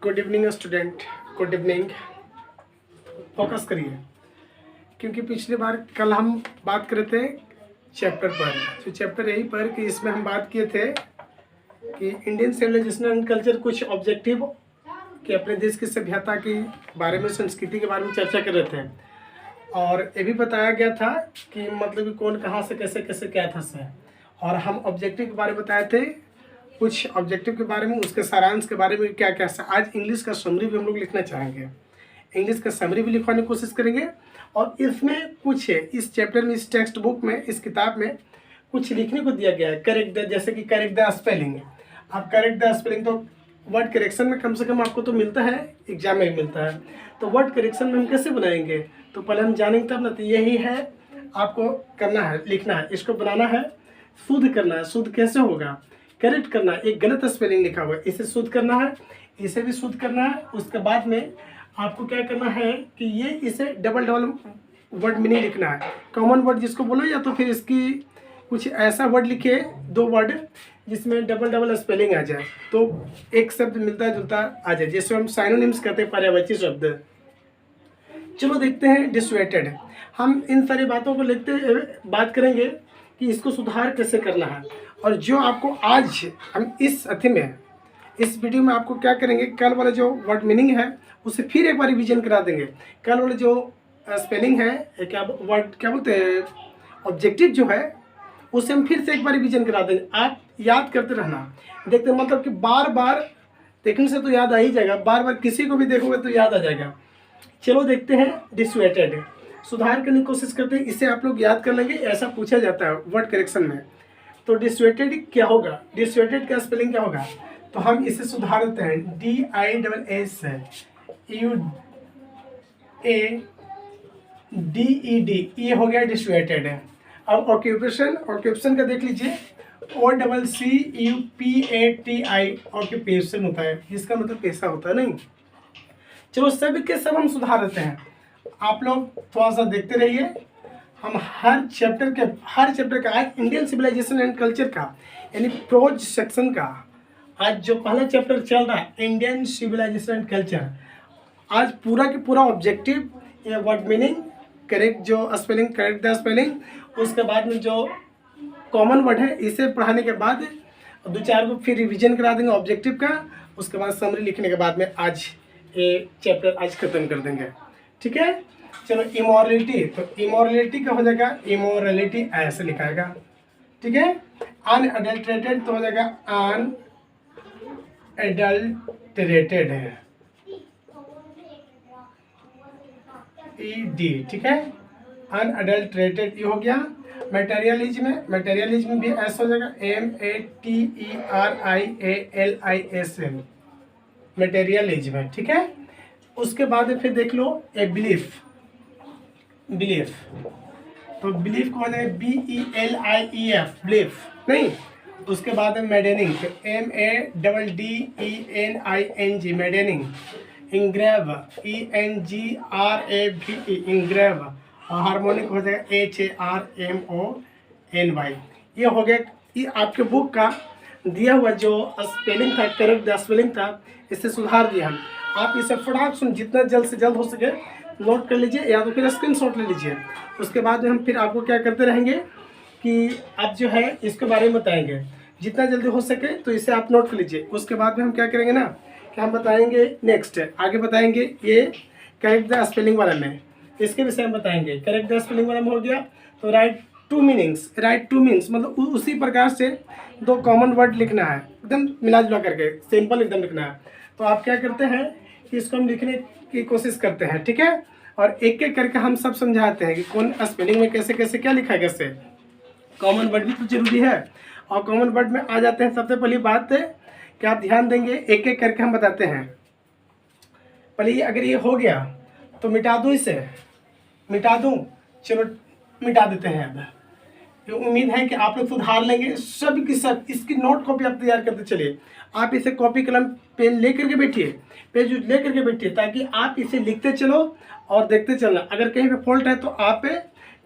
Good evening student, good evening. Focus करिए, क्योंकि पिछली बार कल हम बात कर रहे थे चैप्टर पर। तो चैप्टर यही पर कि इसमें हम बात किए थे कि इंडियन सिविलाइजेशन एंड कल्चर, कुछ ऑब्जेक्टिव कि अपने देश की सभ्यता के बारे में, संस्कृति के बारे में चर्चा कर रहे थे। और ये भी बताया गया था कि मतलब कि कौन कहाँ से कैसे कैसे क्या था से। और हम ऑब्जेक्टिव के बारे में बताए थे, कुछ ऑब्जेक्टिव के बारे में, उसके सारांश के बारे में क्या क्या है। आज इंग्लिश का समरी भी हम लोग लिखना चाहेंगे, इंग्लिश का समरी भी लिखवाने की कोशिश करेंगे। और इसमें कुछ है, इस चैप्टर में, इस टेक्स्ट बुक में, इस किताब में कुछ लिखने को दिया गया है। करेक्ट द, जैसे कि करेक्ट द स्पेलिंग। आप करेक्ट द स्पेलिंग तो वर्ड करेक्शन में कम से कम आपको तो मिलता है, एग्जाम में भी मिलता है। तो वर्ड करेक्शन में हम कैसे बनाएंगे, तो पहले हम जानेंगे तब ना। तो यही है, आपको करना है, लिखना है, इसको बनाना है, शुद्ध करना है। शुद्ध कैसे होगा, करेक्ट करना है। एक गलत स्पेलिंग लिखा हुआ है, इसे शुद्ध करना है, इसे भी शुद्ध करना है। उसके बाद में आपको क्या करना है कि ये इसे डबल डबल वर्ड मीनिंग लिखना है। कॉमन वर्ड जिसको बोलो, या तो फिर इसकी कुछ ऐसा वर्ड लिखे, दो वर्ड जिसमें डबल डबल स्पेलिंग आ जाए, तो एक शब्द मिलता जुलता आ जाए, जैसे हम साइनोनिम्स कहते हैं, पर्यायवाची शब्द। चलो देखते हैं डिसऑर्डर्ड। हम इन सारी बातों को लेते बात करेंगे कि इसको सुधार कैसे करना है। और जो आपको आज हम इस अथी में, इस वीडियो में आपको क्या करेंगे, कल वाला जो वर्ड मीनिंग है उसे फिर एक बार रिवीजन करा देंगे। कल वाला जो स्पेलिंग है, क्या वर्ड क्या बोलते हैं, ऑब्जेक्टिव जो है, उसे हम फिर से एक बार रिवीजन करा देंगे। आप याद करते रहना, देखते मतलब कि बार बार देखने से तो याद आ ही जाएगा, बार बार किसी को भी देखोगे तो याद आ जाएगा। चलो देखते हैं डिसऑर्डर्ड, सुधार करने की कोशिश करते हैं। इसे आप लोग याद कर लेंगे, ऐसा पूछा जाता है वर्ड करेक्शन में। तो डिसऑर्डर्ड क्या होगा, डिसऑर्डर्ड का स्पेलिंग क्या होगा, तो हम इसे सुधार देते हैं। DISSUADED, ये हो गया डिसऑर्डर्ड। अब ऑक्यूपेशन, ऑक्यूपेशन का देख लीजिए, OCCUPATI, ऑक्यूपेशन होता है, इसका मतलब पेशा होता है। नहीं, चलो सब के सब हम सुधार देते हैं। आप लोग थोड़ा सा देखते रहिए। हम हर चैप्टर का आज इंडियन सिविलाइजेशन एंड कल्चर का, यानी प्रोज सेक्शन का, आज जो पहला चैप्टर चल रहा है इंडियन सिविलाइजेशन एंड कल्चर, आज पूरा के पूरा ऑब्जेक्टिव, ये वर्ड मीनिंग, करेक्ट जो स्पेलिंग, करेक्ट द स्पेलिंग, उसके बाद में जो कॉमन वर्ड है, इसे पढ़ाने के बाद दो चार को फिर रिवीजन करा देंगे ऑब्जेक्टिव का। उसके बाद समरी लिखने के बाद में आज ये चैप्टर आज खत्म कर देंगे। ठीक है, चलो इमोरलिटी, तो इमोरलिटी का हो जाएगा, इमोरलिटी ऐसे लिखाएगा। ठीक है, अनअडल्टरेटेड तो हो जाएगा अनएडल्टरेटेड है, ED। ठीक है, अनअडल्टरेटेड ये हो गया। मटेरियलिज्म भी ऐसा हो जाएगा, MATERIALISM, मटेरियलिज्म है। ठीक है, उसके बाद फिर देख लो ए बिलीफ, तो बिलीफ को हो जाएगा BELIEF, बिलीफ नहीं। उसके बाद में मैडेनिंग, तो MADDENING, मैडेनिंग। इंग्रेव, ENGRAVE, इंग्रेव। और हार्मोनिक हो जाएगा HARMONY। ये हो गया, ये आपके बुक का दिया हुआ जो स्पेलिंग था, करेक्ट द स्पेलिंग था, इससे सुधार दिया हम। आप इसे फटाक सुन, जितना जल्द से जल्द हो सके नोट कर लीजिए, या तो फिर स्क्रीनशॉट ले लीजिए। उसके बाद में हम फिर आपको क्या करते रहेंगे कि आप जो है इसके बारे में बताएंगे, जितना जल्दी हो सके तो इसे आप नोट कर लीजिए। उसके बाद में हम क्या करेंगे ना, कि हम बताएंगे नेक्स्ट, आगे बताएंगे ये करेक्ट द स्पेलिंग वाला में, इसके विषय में बताएंगे। करेक्ट द स्पेलिंग वाला में हो गया, तो राइट टू मीनिंग्स मतलब उसी प्रकार से दो कॉमन वर्ड लिखना है, एकदम मिला जुला करके, सिंपल एकदम लिखना है। तो आप क्या करते हैं कि इसको हम लिखने की कोशिश करते हैं। ठीक है, और एक एक करके हम सब समझाते हैं कि कौन स्पेलिंग में कैसे कैसे क्या लिखा है, कैसे। कॉमन वर्ड भी तो जरूरी है, और कॉमन वर्ड में आ जाते हैं। सबसे पहली बात है कि आप ध्यान देंगे, एक एक करके हम बताते हैं। पहले अगर ये हो गया तो मिटा दूँ, इसे मिटा दूँ, चलो मिटा देते हैं। अब ये उम्मीद है कि आप लोग सुधार लेंगे, सब की सब। इसकी नोट कॉपी आप तैयार करते चलिए। आप इसे कॉपी कलम पेन ले करके बैठिए, पेज ले करके बैठिए, ताकि आप इसे लिखते चलो और देखते चलना। अगर कहीं पे फॉल्ट है तो आप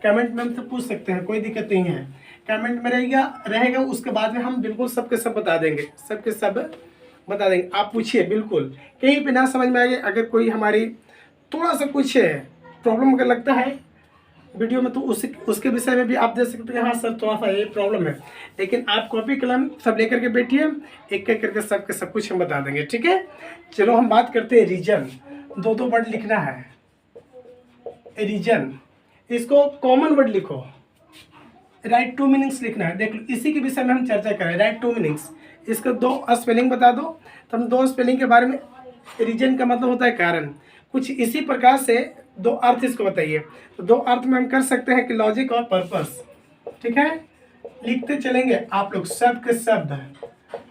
कमेंट में हमसे पूछ सकते हैं, कोई दिक्कत नहीं है। कमेंट में रहेगा, उसके बाद में हम बिल्कुल सबके सब बता देंगे, सबके सब बता देंगे। आप पूछिए, बिल्कुल कहीं पे ना समझ में आए, अगर कोई हमारी थोड़ा सा कुछ प्रॉब्लम अगर लगता है वीडियो में, तो उसके विषय में भी आप दे सकते हैं, हाँ सर थोड़ा सा ये प्रॉब्लम है, लेकिन आप कॉपी कलम सब लेकर के बैठिए, एक एक करके सब कुछ हम बता देंगे, ठीक है। चलो हम बात करते हैं रीजन। दो वर्ड लिखना है, रीजन, इसको कॉमन वर्ड लिखो, राइट टू मीनिंग्स लिखना है। देख लो, इसी के विषय में हम चर्चा करें, राइट टू मीनिंग्स। इसका 2 स्पेलिंग बता दो, तो हम 2 स्पेलिंग के बारे में। रीजन का मतलब होता है कारण, कुछ इसी प्रकार से 2 अर्थ इसको बताइए। तो 2 अर्थ में हम कर सकते हैं कि लॉजिक और पर्पस, ठीक है। लिखते चलेंगे आप लोग शब्द के शब्द।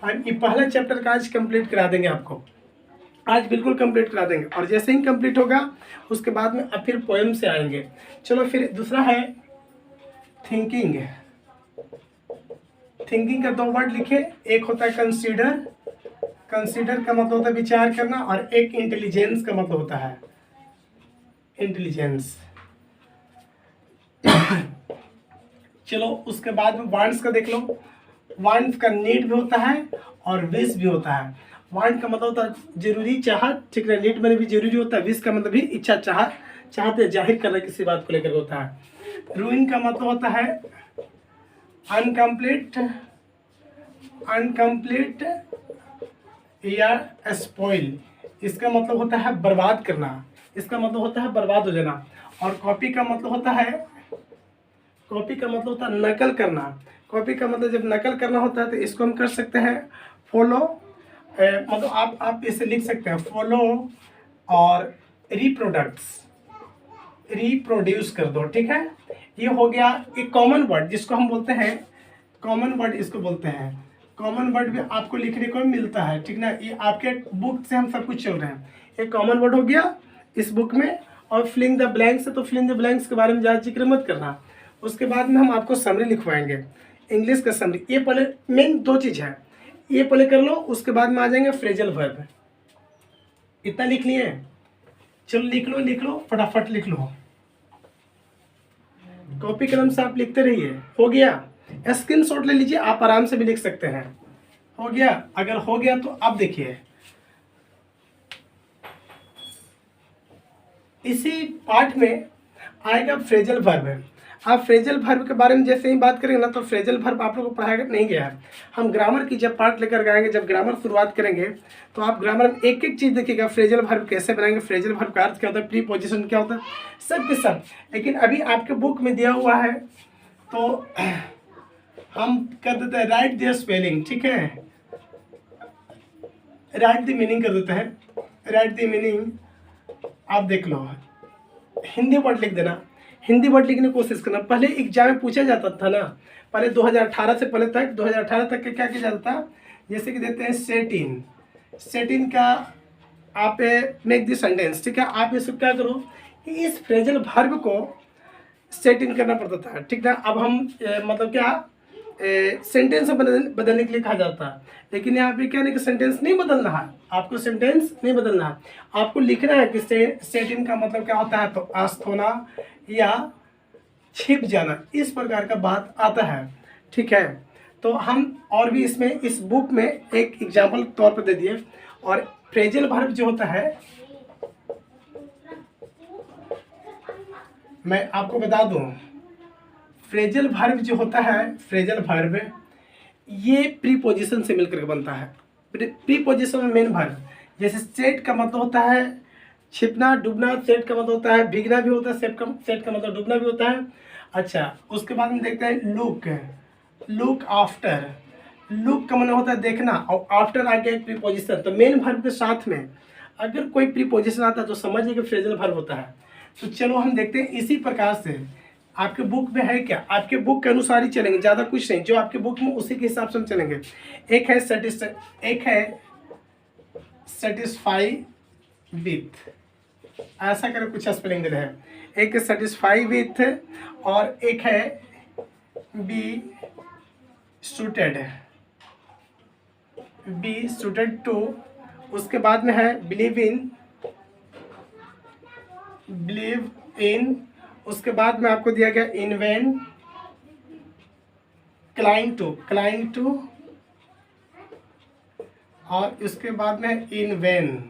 हम ये पहला चैप्टर का आज कंप्लीट करा देंगे आपको, आज बिल्कुल कंप्लीट करा देंगे, और जैसे ही कंप्लीट होगा उसके बाद में अब फिर पोएम से आएंगे। चलो फिर दूसरा है थिंकिंग। थिंकिंग का 2 वर्ड लिखे, एक होता है कंसीडर, कंसीडर का मतलब होता है विचार करना, और एक इंटेलिजेंस का मतलब होता है इंटेलिजेंस। चलो उसके बाद में वांट्स का देख लो। वांट्स का नीड भी होता है और विश भी होता है। वांट का मतलब होता है जरूरी चाहत, ठीक है, नीड में भी जरूरी होता है, विश का मतलब भी इच्छा चाहते जाहिर करना किसी बात को लेकर होता है। रूइन का मतलब होता है अनकम्प्लीट या स्पॉइल, इसका मतलब होता है बर्बाद करना, इसका मतलब होता है बर्बाद हो जाना। और कॉपी का मतलब होता है नकल करना। कॉपी का मतलब जब नकल करना होता है तो इसको हम कर सकते हैं फॉलो, मतलब आप इसे लिख सकते हैं फॉलो और रिप्रोड्यूस कर दो, ठीक है। ये हो गया एक कॉमन वर्ड जिसको हम बोलते हैं कॉमन वर्ड, इसको बोलते हैं कॉमन वर्ड भी आपको लिखने को मिलता है, ठीक ना। ये आपके बुक से हम सब कुछ चल रहे हैं। एक कॉमन वर्ड हो गया इस बुक में। और फिलिंग द ब्लैंक्स, तो फिलिंग द ब्लैंक्स के बारे में ज़्यादा जिक्र मत करना। उसके बाद में हम आपको समरी लिखवाएंगे, इंग्लिश का समरी। ये पहले मेन 2 चीज़ है, ये पहले कर लो, उसके बाद में आ जाएंगे फ्रेजल वर्ब। इतना लिख लिए, चलो लिख लो फटाफट लिख लो, कॉपी कलम से आप लिखते रहिए। हो गया, स्क्रीनशॉट ले लीजिए, आप आराम से भी लिख सकते हैं। हो गया, अगर हो गया तो आप देखिए इसी पार्ट में आएगा फ्रेजल वर्ब। आप फ्रेजल वर्ब के बारे में जैसे ही बात करेंगे ना, तो फ्रेजल वर्ब आप लोगों को पढ़ाया नहीं गया है। हम ग्रामर की जब पार्ट लेकर आएंगे, जब ग्रामर शुरुआत करेंगे, तो आप ग्रामर में एक एक चीज़ देखिएगा, फ्रेजल वर्ब कैसे बनाएंगे, फ्रेजल वर्ब का अर्थ क्या होता है, प्रीपोजिशन क्या होता है, सब के सब। लेकिन अभी आपके बुक में दिया हुआ है, तो हम कर देते हैं राइट द स्पेलिंग, ठीक है, राइट द मीनिंग कर देते हैं, राइट द मीनिंग। आप देख लो, हिंदी वर्ड लिख देना, हिंदी वर्ड लिखने की कोशिश करना। पहले एग्जाम में पूछा जाता था ना, पहले 2018 से पहले तक, 2018 तक के क्या किया जाता था, जैसे कि देते हैं सेट इन का आप मेक द सेंटेंस, ठीक है। आप इसको क्या करो कि इस फ्रेजल वर्ब को सेट इन करना पड़ता था, ठीक है। अब हम मतलब क्या सेंटेंस बदलने के लिए कहा जाता है, लेकिन यहाँ पे क्या नहीं कि सेंटेंस नहीं बदलना है, आपको सेंटेंस नहीं बदलना है, आपको लिखना है कि सेट इन का मतलब क्या होता है, तो अस्त होना या छिप जाना, इस प्रकार का बात आता है, ठीक है। तो हम और भी इसमें इस बुक में एक एग्जाम्पल तौर पर दे दिए। और फ्रेजल वर्ब जो होता है, मैं आपको बता दूं, फ्रेजल वर्ब जो होता है, फ्रेजल वर्ब ये प्रीपोजिशन से मिलकर के बनता है। प्रीपोजिशन में मेन वर्ब, जैसे सेट का मतलब होता है छिपना डूबना, सेट का मतलब होता है भीगना भी होता है, सेट का मतलब डूबना भी होता है। अच्छा, उसके बाद में देखते हैं लुक आफ्टर। लुक का मतलब होता है देखना, और आफ्टर आ गया एक प्रीपोजिशन, तो मेन वर्ब के साथ में अगर कोई प्रीपोजिशन आता है तो समझिए कि फ्रेजल वर्ब होता है। तो चलो हम देखते हैं इसी प्रकार से आपके बुक में है क्या, आपके बुक के अनुसार ही चलेंगे, ज़्यादा कुछ नहीं, जो आपके बुक में उसी के हिसाब से हम चलेंगे। एक है सेटिस्फाई विथ, ऐसा कर कुछ स्पेलिंग दे रहे हैं। एक है सेटिस्फाई विथ और एक है बी सूटेड टू। उसके बाद में है बिलीव इन। उसके बाद में आपको दिया गया इन्वेंट, क्लाइंग टू, और इसके बाद में इन वैन,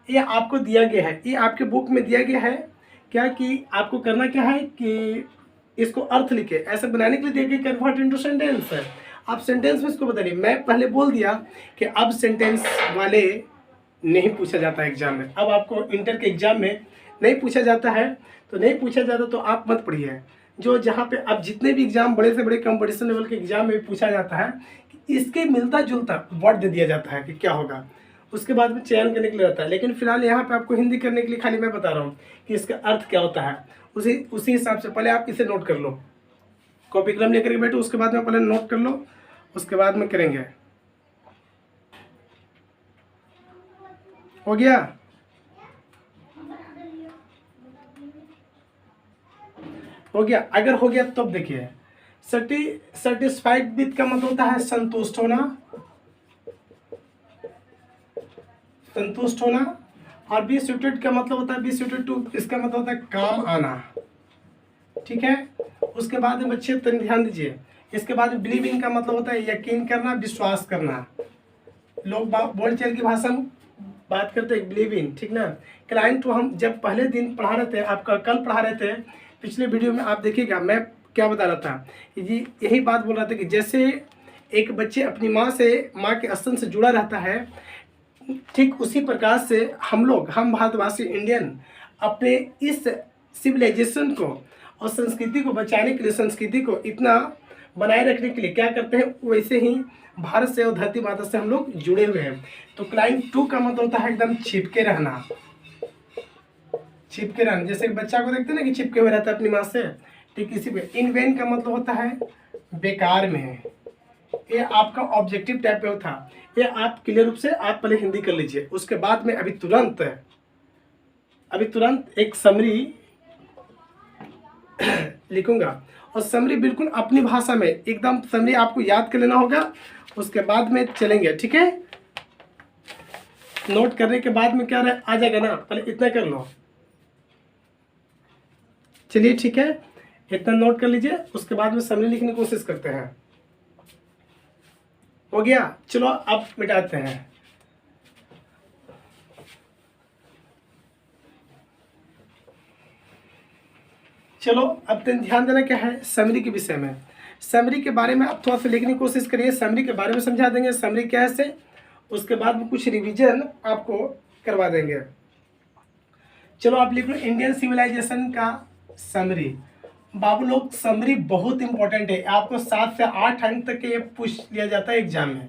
ये आपको दिया गया है, ये आपके बुक में दिया गया है क्या कि आपको करना क्या है कि इसको अर्थ लिखे, ऐसे बनाने के लिए दिया गया कन्वर्ट इनटू सेंटेंस है। आप सेंटेंस में इसको बताइए। मैं पहले बोल दिया कि अब सेंटेंस वाले नहीं पूछा जाता है एग्जाम में। अब आपको इंटर के एग्जाम में नहीं पूछा जाता है, तो नहीं पूछा जाता तो आप मत पढ़िए। जो जहाँ पे अब जितने भी एग्जाम बड़े से बड़े कंपटीशन लेवल के एग्जाम में भी पूछा जाता है कि इसके मिलता जुलता वर्ड दे दिया जाता है कि क्या होगा, उसके बाद में चयन करने के लिए रहता है। लेकिन फिलहाल यहाँ पे आपको हिंदी करने के लिए खाली मैं बता रहा हूँ कि इसका अर्थ क्या होता है। उसी हिसाब से पहले आप इसे नोट कर लो, कॉपी कलम लेकर के बैठो, उसके बाद में पहले नोट कर लो, उसके बाद में करेंगे। हो गया? हो गया? अगर हो गया तब देखिए, सेटिस्फाइड विद का मतलब होता है संतुष्ट होना, संतुष्ट होना। और बी सूटेड का मतलब होता है बी सूटेड टू, इसका मतलब होता है काम आना। ठीक है? उसके बाद में बच्चे ध्यान दीजिए, इसके बाद बिलीव इन का मतलब होता है यकीन करना, विश्वास करना। लोग बोलचाल की भाषा में बात करते हैं बिलीव इन, ठीक ना। क्लाइंट को हम जब पहले दिन पढ़ा रहे थे, आपका कल पढ़ा रहे थे, पिछले वीडियो में आप देखिएगा मैं क्या बता रहा था, ये यही बात बोल रहा था कि जैसे एक बच्चे अपनी माँ के स्तन से जुड़ा रहता है, ठीक उसी प्रकार से हम भारतवासी इंडियन अपने इस सिविलाइजेशन को और संस्कृति को बचाने के लिए, संस्कृति को इतना बनाए रखने के लिए क्या करते हैं, वैसे ही भारत से और धरती माता से हम लोग जुड़े हुए हैं। तो क्लाइंट टू का मतलब होता है एकदम छिपके रहना, छिपके रहना। जैसे बच्चा को देखते हैं ना कि छिपके हुए रहता है अपनी माँ से, ठीक इसी पे। इन वेन का मतलब होता है बेकार में है। ये आपका ऑब्जेक्टिव टाइप में था, ये आप क्लियर रूप से आप पहले हिंदी कर लीजिए। उसके बाद में अभी तुरंत एक समरी लिखूंगा, और समरी बिल्कुल अपनी भाषा में एकदम समरी आपको याद कर लेना होगा, उसके बाद में चलेंगे। ठीक है? नोट करने के बाद में क्या आ जाएगा ना, पहले इतना कर लो। चलिए ठीक है, इतना नोट कर लीजिए, उसके बाद में समरी लिखने की कोशिश करते हैं। हो गया? चलो अब मिटाते हैं। चलो अब ध्यान देना क्या है समरी के विषय में। समरी के बारे में आप थोड़ा सा लिखने की कोशिश करिए, समरी के बारे में समझा देंगे समरी क्या है से, उसके बाद में कुछ रिवीजन आपको करवा देंगे। चलो आप लिख लो इंडियन सिविलाइजेशन का समरी। बाबू लोग समरी बहुत इंपॉर्टेंट है, आपको 7 से 8 अंक तक के पूछ लिया जाता है एग्जाम में,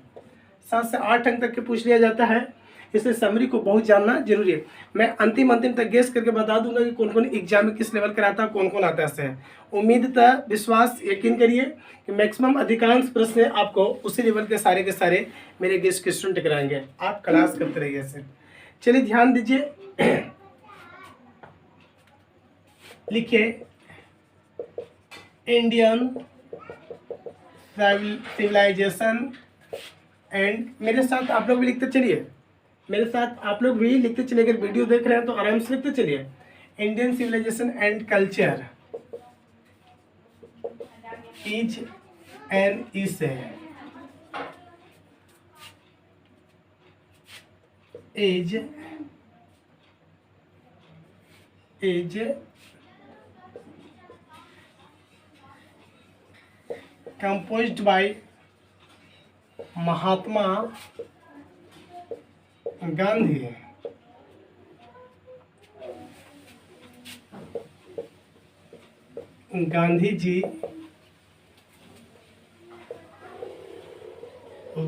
7 से 8 अंक तक के पूछ लिया जाता है, इसलिए समरी को बहुत जानना जरूरी है। मैं अंतिम तक गेस करके बता दूंगा कि कौन कौन एग्जाम में किस लेवल का रहता है, कौन कौन आता है। उम्मीद था, विश्वास, यकीन करिए कि मैक्सिमम अधिकांश प्रश्न आपको उसी लेवल के सारे मेरे गेस्ट के स्टूडेंट कराएंगे। आप क्लास करते रहिए ऐसे। चलिए ध्यान दीजिए, लिखिए इंडियन सिविलाइजेशन एंड, मेरे साथ आप लोग भी लिखते चलिए, मेरे साथ आप लोग भी लिखते चलिए। अगर वीडियो देख रहे हैं तो आराम से लिखते चलिए। Indian civilisation and culture is an essay is composed by Mahatma Gandhi, Gandhi ji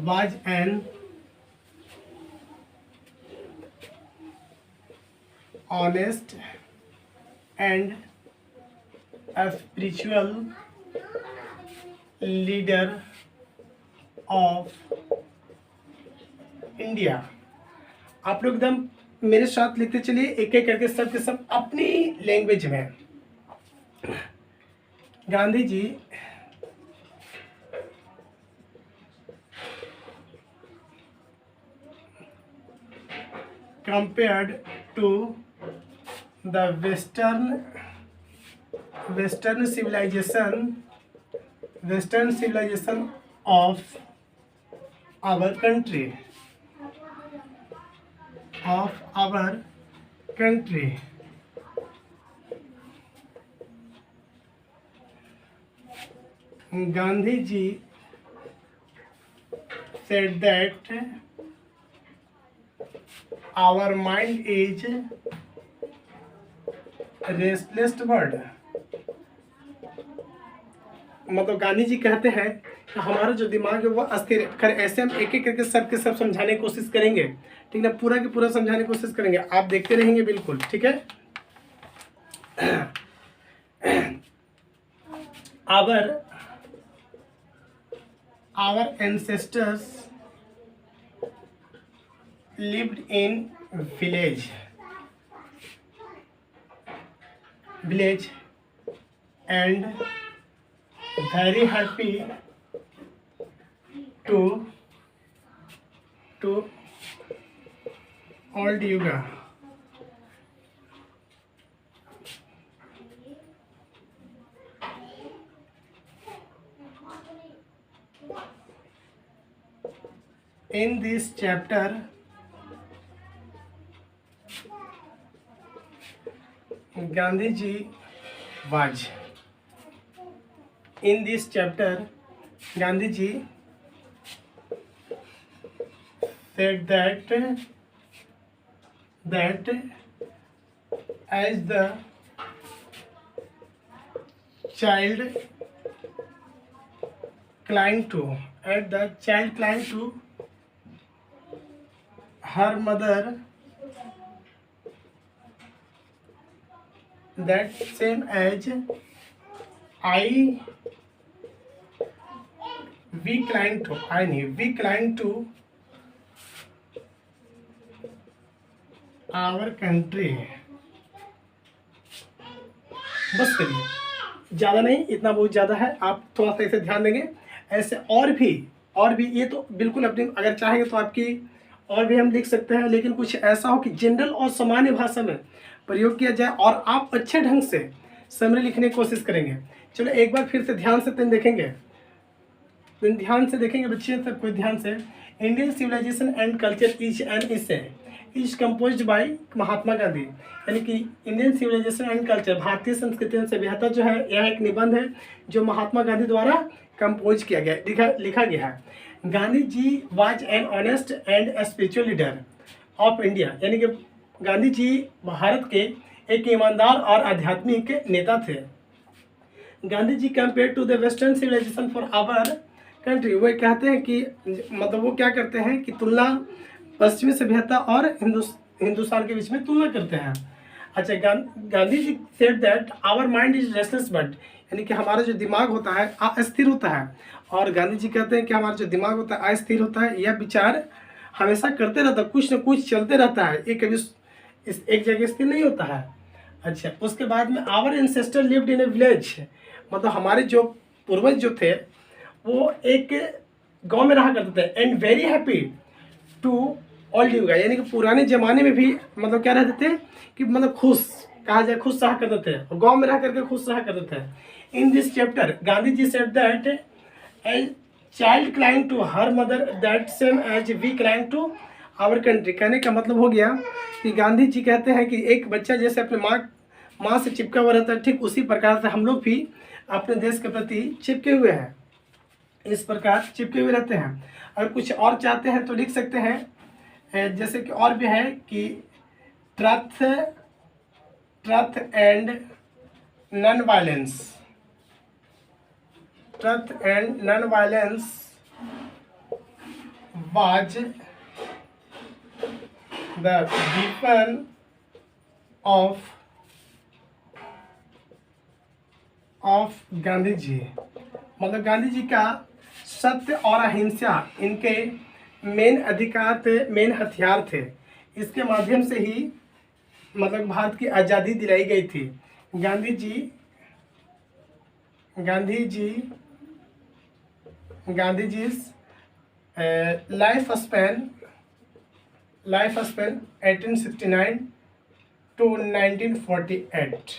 was an honest and a spiritual leader of India. आप लोग एकदम मेरे साथ लिखते चलिए, एक एक करके सब के सब अपनी लैंग्वेज में। Gandhi ji compared to the western civilization of our country, of our country. Gandhi ji said that our mind is restless bird. मतलब गांधी जी कहते हैं कि हमारा जो दिमाग है वो अस्थिर कर। ऐसे हम एक एक करके सब के सब समझाने की कोशिश करेंगे, ठीक है, पूरा के पूरा समझाने की कोशिश करेंगे, आप देखते रहेंगे बिल्कुल, ठीक है। our ancestors lived in village and very happy to old yoga. In this chapter, Gandhi ji was. In this chapter, Gandhi ji said that as the child climbed to her mother, that same as we climb to our country. बस करिए, ज़्यादा नहीं, इतना बहुत ज़्यादा है, आप थोड़ा सा इसे ध्यान देंगे। ऐसे और भी ये तो बिल्कुल अपनी, अगर चाहेंगे तो आपकी और भी हम लिख सकते हैं, लेकिन कुछ ऐसा हो कि जनरल और सामान्य भाषा में प्रयोग किया जाए और आप अच्छे ढंग से समरी लिखने की कोशिश करेंगे। चलो एक बार फिर से ध्यान से देखेंगे बच्चे, सब कोई ध्यान से। Indian civilisation and culture is an essay is composed by Mahatma Gandhi, यानी कि इंडियन सिविलाइजेशन एंड कल्चर, भारतीय संस्कृति एवं सभ्यता जो है, यह एक निबंध है जो महात्मा गांधी द्वारा कंपोज किया गया, लिखा गया है। Gandhi ji was an honest and spiritual leader of India, यानी कि गांधी जी भारत के एक ईमानदार और आध्यात्मिक नेता थे। Gandhi ji compare to the western civilization for our country, वो कहते हैं कि मतलब वो क्या करते हैं कि तुलना पश्चिमी सभ्यता और हिंदुस्तान के बीच में तुलना करते हैं। अच्छा, Gandhi ji said that our mind is restless bird, यानी कि हमारा जो दिमाग होता है अस्थिर होता है, और गांधी जी कहते हैं कि हमारा जो दिमाग होता है अस्थिर होता है, यह विचार हमेशा करते रहता है, कुछ न कुछ चलते रहता है, ये कभी एक जगह स्थिर नहीं होता है। अच्छा, उसके बाद में our ancestor lived in a village, मतलब हमारे जो पूर्वज जो थे वो एक गांव में रहा करते थे। And very happy to old yuga, यानी कि पुराने ज़माने में भी मतलब क्या रहते थे कि मतलब खुश कहा जाए, खुश रहा करते थे, गांव में रह करके खुश रहा करते थे। In this chapter Gandhi ji said that a child clinging to her mother that same as we clinging to our country. कहने का मतलब हो गया कि गांधी जी कहते हैं कि एक बच्चा जैसे अपने माँ से चिपका हुआ रहता है, ठीक उसी प्रकार से हम लोग भी अपने देश के प्रति चिपके हुए हैं, इस प्रकार चिपके हुए रहते हैं। अगर कुछ और चाहते हैं तो लिख सकते हैं, जैसे कि और भी है कि truth and non violence was the weapon of Gandhi ji, मतलब गांधी जी का सत्य और अहिंसा इनके मेन अधिकार थे, मेन हथियार थे। इसके माध्यम से ही मतलब भारत की आज़ादी दिलाई गई थी। Gandhi ji life span 1869 to 1948।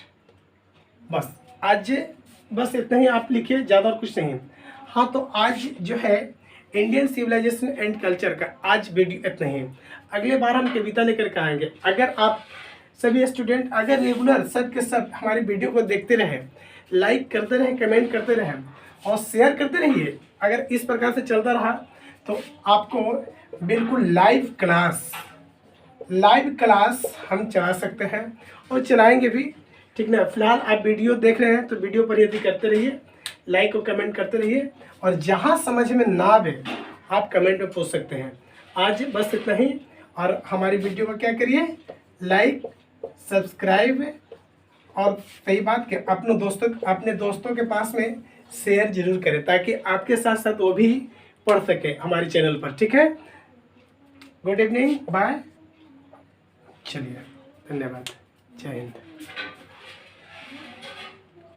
बस इतना ही आप लिखिए, ज़्यादा और कुछ नहीं। हाँ, तो आज जो है इंडियन सिविलाइजेशन एंड कल्चर का आज वीडियो इतना ही। अगले बार हम कविता लेकर के आएंगे। अगर आप सभी स्टूडेंट अगर रेगुलर सब के सब हमारी वीडियो को देखते रहें, लाइक करते रहें, कमेंट करते रहें और शेयर करते रहिए, अगर इस प्रकार से चलता रहा तो आपको बिल्कुल लाइव क्लास हम चला सकते हैं और चलाएंगे भी, ठीक ना। फिलहाल आप वीडियो देख रहे हैं तो वीडियो पर यदि करते रहिए, लाइक और कमेंट करते रहिए, और जहां समझ में ना आए आप कमेंट में पूछ सकते हैं। आज बस इतना ही, और हमारी वीडियो को क्या करिए, लाइक, सब्सक्राइब, और सही बात कि अपने दोस्तों के पास में शेयर जरूर करें, ताकि आपके साथ साथ वो भी पढ़ सके हमारे चैनल पर। ठीक है, गुड इवनिंग, बाय, चलिए, धन्यवाद, जय हिंद।